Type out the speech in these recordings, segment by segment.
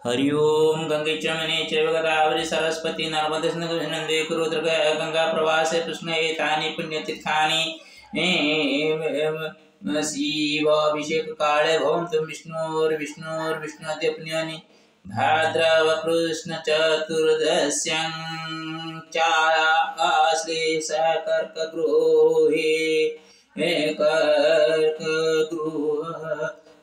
हरि ओम गंगे च मने चैव गोदावरी सरस्वती नर्मदे सिन्धु कुरु गंगा प्रवासे कृष्णे तानि पुण्यतीर्थानि शिवाभिषेक काले भवन्तु विष्णोर्विष्णोर्विष्णुअद्य पुण्यानि भाद्रव कृष्ण चतुर्दश्यां चाश्लेष कर्कगृहे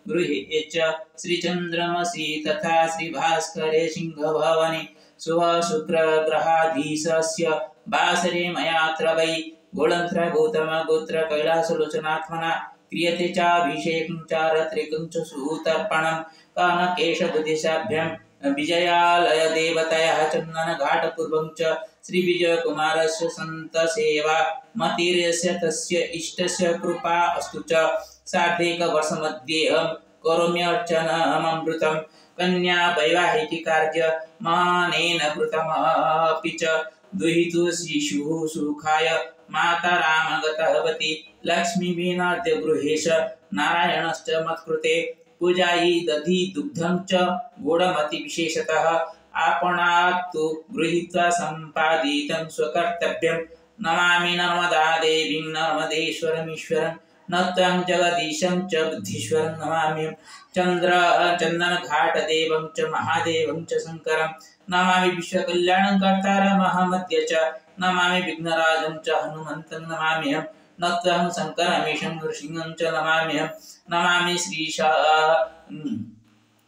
गृहे च श्रीचन्द्रमसि तथा श्रीभास्करे सिंहभवने शुभशुक्रग्रहाधीशस्य वासरे मयात्र वै गोळन्त्र गौतम गोत्र कैलासलोचनात्मना क्रियते चाभिषेकं च रत्रिकं च सूतर्पणं कामकेशबुद्धिशाभ्यां विजयालय देवतयः चन्दनघाटपूर्वं च श्रीविजयकुमारस्य सन्तसेवा मतिर्यस्य तस्य इष्टस्य कृपा अस्तु च सार्धैकवर्षमध्येऽहं करोम्यर्चनममृतं कन्या वैवाहिकी कार्य मानेन कृतमपि च दुहितु शिशुः सुखाय माता रामगतवती लक्ष्मीविनाद्य गृहेश नारायणश्च मत्कृते पूजायै दधि दुग्धं च गुडमति विशेषतः आपणात्तु गृहीत्वा सम्पादितं स्वकर्तव्यं नमामि नर्मदा देवीं नर्मदेश्वरमीश्वरं नत्वं जगदीशं च बुद्धीश्वरं नमामि चन्दनघाटदेवं च महादेवं च शङ्करं नमामि विश्वकल्याणं कर्तारमहमद्य च नमामि विघ्नराजं च हनुमन्तं नमाम्यहं नत्वं शङ्करमीशं नृसिंहं च नमाम्यहं नमामि श्रीशा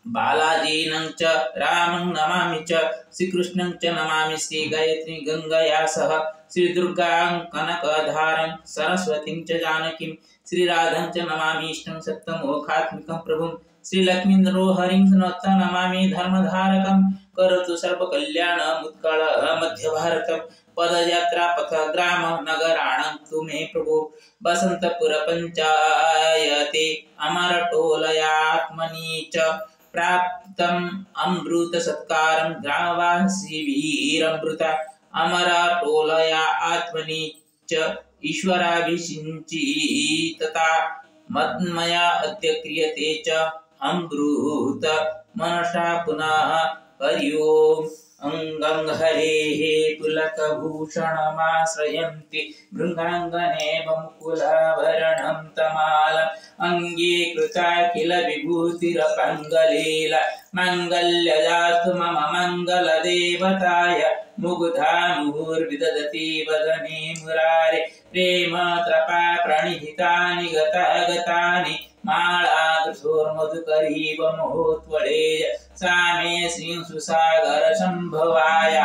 बालाजीनं च रामं नमामि च श्रीकृष्णं च नमामि श्रीगायत्री गंगया सह श्रीदुर्गां कनकधारं सरस्वतीं च जानकीं श्रीराधं च नमामि इष्टं सप्तमोखात्मिकं प्रभुं श्रीलक्ष्मीनृहरिं नमामि धर्मधारकं करोतु सर्वकल्याणमुत्कलमध्यभारतं पदयात्रा पथग्राम नगराणां तु मे प्रभु बसंतपुर पंचायते अमरटोलयात्मनि च प्राप्तम् अमृत सत्कारं ग्रामवासी वीरमृता अमरटोलया आत्मनि च ईश्वराभिषिञ्चि तथा मन्मया अद्य क्रियते च अमृत मनसा पुनः हरि ओम् अंगं हरेः पुलकभूषणमाश्रयन्ति भृङ्गाङ्गनेव मुकुलाभरणं तमालम् अंगे कृता किल विभूतिरपङ्गलीला मङ्गल्यदास्तु मम मङ्गलदेवताय मुग्धा मुहुर्विदधति वदने मुरारे प्रेम त्रपा प्रणिहितानि गतानि मालाग्रसोर्मधुकरीव महोत्वलेय सामे सिंसुसागर संभवाय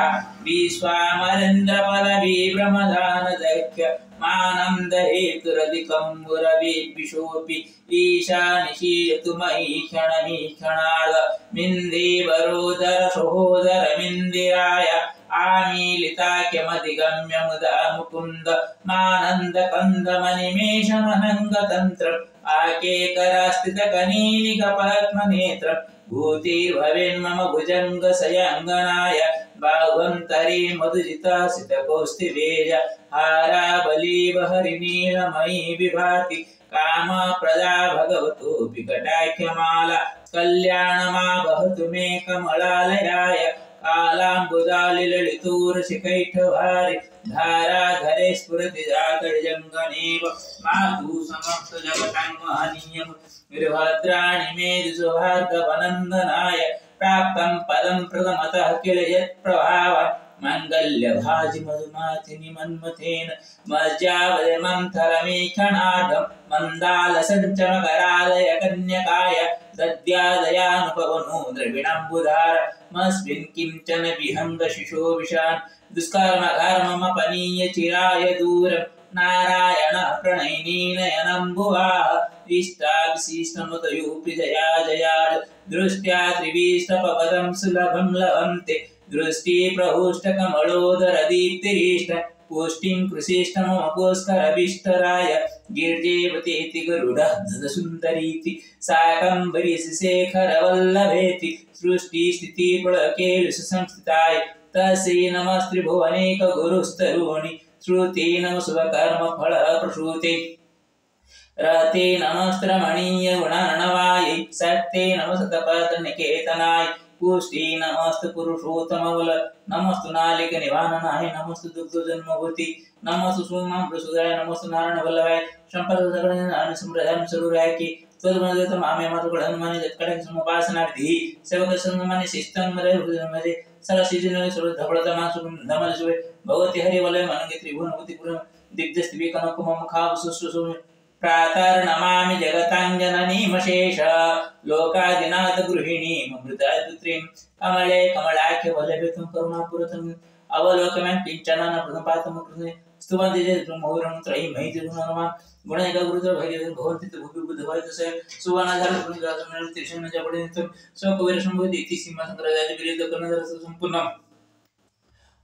विश्वामरेन्द्रपदविभ्रमदानदख्य मानन्द हेतुरधिकं मुरविद्विषोऽपि ईशानिशीयतु मयि क्षणमीक्षणार्ध मिन्देवरोदर सहोदरमिन्दिराय आमीलिताख्यमधिगम्य मुदा मुकुन्द मानन्द कन्दमनिमेषमनङ्गतन्त्रम् आकेकरास्थितकनीनिकपद्मनेत्रम् भूतिर्भवेन्मम भुजङ्गसयङ्गनाय बाहुन्तरे मधुजितासितकौस्तिवेज हाराबलीवहरिनीलमयी विभाति कामप्रदा भगवतोऽपि कटाख्यमाला कल्याणमावहतु मे कमलालयाय कालाम्बुदालिललितोरसिकैठवारि धाराधरे स्फुरति जातर्जङ्गनेव मातु समस्त जगतां महनीयं वीरभद्राणि मे सुभार्गवनन्दनाय प्राप्तं पदं प्रथमतः किल यत्प्रभावं माङ्गल्यभाजि मधुमातिनि मन्मथेन मज्जावलिमन्थरमीक्षणार्धं मन्दालसञ्चमकरालय कन्यकाय दद्यादयानुपवनो द्रविणम्बुधार मस्मिन् किञ्चन विहङ्गशिशो विशान् दुष्कर्मकर्ममपनीय चिराय दूरं नारायण प्रणयिनीनयनम्बुवाः इष्टाविशिष्टमतयोऽपि जया जयाद दृष्ट्या त्रिविष्टपदं सुलभं लभन्ते दृष्टि प्रहुष्टकमलोदरदीप्तिरिष्ट पुष्टिं कृशिष्टमपुष्करभिष्टराय गिर्जेवतेति गरुडः सुन्दरीति शाकम्भरीशेखरवल्लभेति सृष्टिस्थितिप्रलयकेलुसंस्थिताय तस्यै नमस्त्रिभुवनैकगुरुस्तरुणि श्रुते नम शुभकर्मफलप्रसूते रते नमस्त्रमणीय गुणार्णवाय शक्ते नम शतपथनिकेतनाय पुष्टि नमस्तु पुरुषोत्तम बल नमस्तु नालिक निवारणाय नमस्तु दुग्ध जन्मभूति नमस्तु सोमा प्रसुदाय नमस्तु नारायण वल्लभाय संपद सकल संप्रदाय स्वरूपाय की तदमदत मामे मातुगण हनुमानी जत्कड़े समुपासना विधि सेवक संगमनि शिस्तन मरे हृदय सरसिजन सुर धबळता मासु धमल सुवे भगवती हरि वलय मनगे त्रिभुवनपति पुर दिग्जस्तिवे कनकुम मुखाव सुसुसु प्रातर नमामि जगतांजननीमशेष लोकादिनाथ गृहिणीं मृताय पुत्रीं कमले कमलाख्य वलयभेतुं करुणापुरतं अवलोकमं किंचनन प्रथमपातम कृते स्तुवन्ति ब्रह्मोरं त्रयी महितिरुणरमा गुणैक गुरुतर भगवती भवन्ति भूपि बुद्धवायतसे सुवनाधार पुनिरासनं तिरशनं जपडितं स्वकवीर संभूति इति सीमा संग्रहाय विरेद कर्णधर संपूर्ण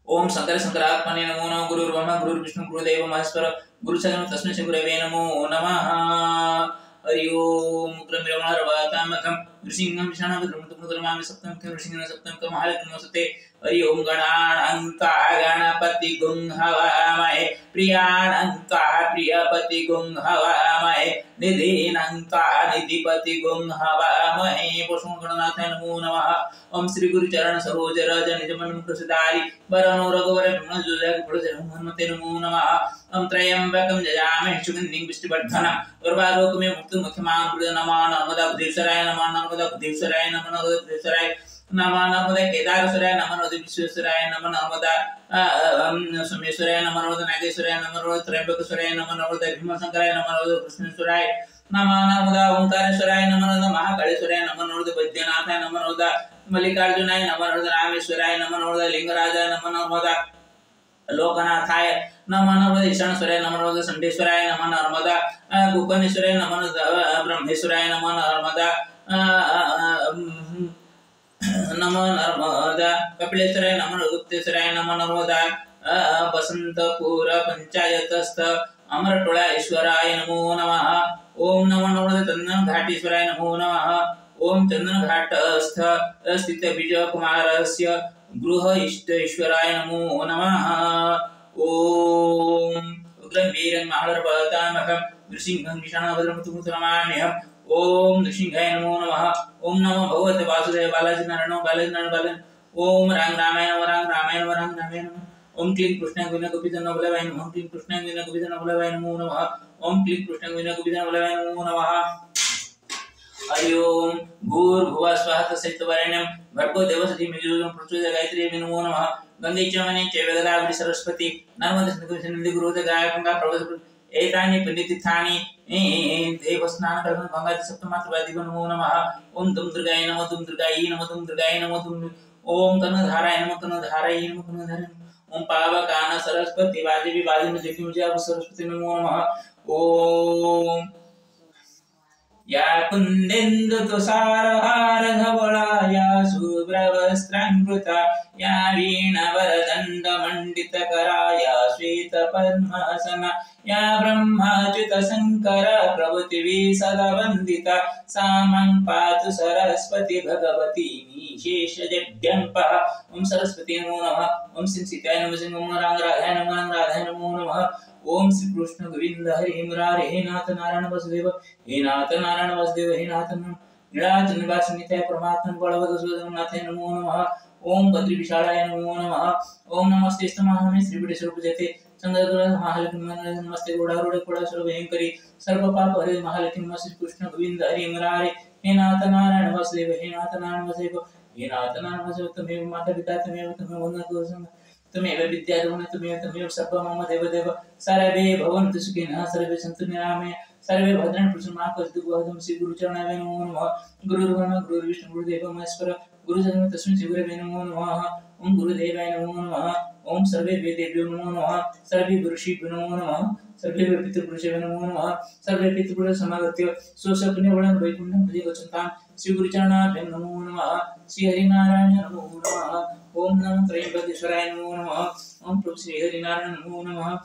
ओम शंकर शंकरात्मने नमो नमः गुरुर्ब्रह्मा गुरुर्विष्णु गुरुदेव महेश्वर गुरुचरण तस्मै श्री गुरवे नमो नमः हरि ओम उग्रमिरवणरवातामकं ऋषिंगं विषाणवद्रमुद्रमामि सप्तम ऋषिंगं सप्तम महालक्ष्मसते हरि ओम गणानान्ता गणपति गुं हवामहे प्रियानन्ता प्रियपति गुं हवामहे निधीनन्ता निधिपति गुं हवामहे पुष्पं गणनाथाय नमो नमः ओम श्री गुरु चरण सरोज रज निजमन मुख सुधारि वरनो रघुवर विमल जोजग फलजन हनुमते नमो नमः ओम त्र्यंबकं जयामहे सुगंधिं पुष्टिवर्धनम् उर्वारोक में मुक्त मुख्यमान गुरु नमः नर्मदा बुद्धेश्वराय नमः नर्मदा बुद्धेश्वराय नमः नर्मदा बुद्धेश्वराय नमः नर्मदा केदारेश्वराय नमः नर्मदा विश्वेश्वराय नमः नर्मदा सोमेश्वराय नमः नर्मदा नागेश्वराय नमः नर्मदा त्र्यंबकेश्वराय नमः नर्मदा भीमशंकराय नमः नर्मदा कृष्णेश्वराय नमः नर्मदा ओंकारेश्वराय नमः नर्मदा महाकालेश्वराय नमः नर्मदा वैद्यनाथाय नमः नर्मदा मल्लिकार्जुनाय नमः नर्मदा रामेश्वराय नमः नर्मदा लिंगराजाय नमः नर्मदा लोकनाथाय नमः नर्मदा ईशानेश्वराय नमः नर्मदा संडेश्वराय नमः नर्मदा गोकर्णेश्वराय नमः नर्मदा ब्रह्मेश्वराय नमः नर्मदा नमः नर्मदा कपिलेश्वराय नमः गुप्तेश्वराय नमः नर्मदा बसंतपुर पंचायतस्थ अमरटोला ईश्वराय नमो नमः ओम नमः नर्मदा चंदन घाटीश्वराय नमो नमः ओम चंदन घाटस्थ स्थित विजय कुमारस्य गृह इष्ट ईश्वराय नमो नमः ओम उग्रं वीरं महालर्वतामहं नृसिंहं विषाणवज्रमुतुमुतनमाम्यहम् ओम नृसिंहाय नमो नमः ओम नमो भगवते वासुदेव बालाजी नारायण बालाजी नारायण बालन ओम राम रामाय नमः राम रामाय नमः राम रामाय नमः ओम क्लीं कृष्णाय विना गोपीजन बलवाय नमः क्लीं कृष्णाय विना गोपीजन बलवाय नमो नमः ओम क्लीं कृष्णाय विना गोपीजन बलवाय नमो नमः हरि ओम भूर्भुवः स्वः तत्सवितुर्वरेण्यं भर्गो देवस्य धीमहि प्रचोदयात् गायत्री नमो नमः गंगे च मने च वेदावली सरस्वती नर्मदे सिन्धु गुरुदेव गायकंगा प्रभु एतानि पुण्यतीर्थानि देवस्नान कर्म गंगा सप्तमात्रवादी नमो नमः ओम दुम दुर्गाय नमः दुम दुर्गायै नमः दुम दुर्गायै नमः दुम ओम कर्णधाराय नमः कर्णधारायै नमः कर्णधाराय ओम पावकान सरस्वती वादेवी वादिनी जति मुझे सरस्वती नमो नमः ओम या कुंदेन्दु तुषारहार धवला या शुभ्रवस्त्रांकृता या वीणावरदंड मंडितकरा या श्वेत पद्मासना या ब्रह्माच्युत शंकर प्रभृतिवी सदा वंदिता सा मां पातु सरस्वती भगवती निशेष जड्यंपः ओम सरस्वती नमो नमः ओम श्री सीताय नमः ओम राधाय नमो नमः ओम श्री कृष्ण गोविंद हरि मुरारे हे नाथ नारायण वसुदेव हे नाथ नारायण वसुदेव हे नाथ नीलाचल निवास नित्य परमात्मा बलवद सुदनाथ नमो नमः ओम बद्री विशालाय नमो नमः ओम नमस्ते स्तमाहमे श्री विदेश्वर पूजते चंद्रदुरा महालक्ष्मी नमस्ते गोडारूढ़ कोडासुर भयंकरी सर्व पाप हरे महालक्ष्मी नमः श्री कृष्ण गोविंद हरि मुरारे हे नाथ नारायण वसुदेव हे नाथ नारायण वसुदेव हे नाथ नारायण वसुदेव तमेव माता पिता तमेव वंदना तमेव विद्याधुना तमेव सर्व मम देवदेव सर्वे भवन्तु सुखिनः सर्वे सन्तु निरामया सर्वे भद्राणि पश्यन्तु मा कश्चित् दुःखं श्री गुरुचरणाय नमो नमः गुरुर्ब्रह्मा गुरुर्विष्णु गुरुदेवो महेश्वर गुरुजन्म तस्मै श्री गुरवे नमो नमः ओम गुरुदेवाय नमो नमः ओम सर्वे वेदेभ्यो नमो नमः सर्वे ऋषिभ्यो नमो नमः सर्वे पितृपुरुषेभ्यो नमो नमः सर्वे पितृपुरुष समागत्य स्वस्वपुण्यवलं वैकुण्ठं प्रति गच्छन्तां श्री गुरुचरणाभ्यां नमो नमः श्री हरिनारायण नमो नमः ओम नमो त्रयंबकेश्वराय नमो नमः ओम प्रभु श्री हरिनारायण नमो नमः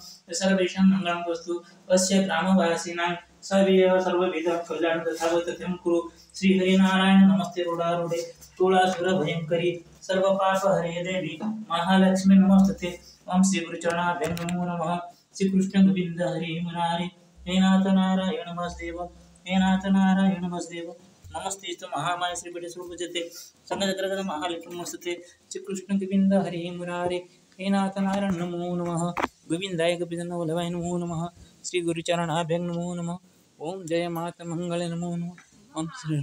सर्वेषां मङ्गलमस्तु अस्य ग्रामवासिनां सर्वविध कल्याण तथागतं कुरु श्री हरिनारायण नमस्ते रोडारूढे तुळासुर भयंकरी सर्व पाप हरे देवी महालक्ष्मी नमस्ते ओम श्री गुरुचरणाभ्यां नमो नमः श्री कृष्ण गोविंद हरि मुरारे हे नाथ नारायण वसुदेव हे नाथ नारायण वसुदेव नमस्ते महामाय श्रीपीठे स्वरूपजते संगतग्रगत महालक्ष्मस्ते श्रीकृष्ण गोविंद हरे मुरारे हे नाथ नारायण नमो नमः गोविंदाय गोपीजनवल्लभाय नमो नमः श्री गुरुचरणाभ्यं नमो नमः ओम जय माता मंगल नमो नमः ओम श्री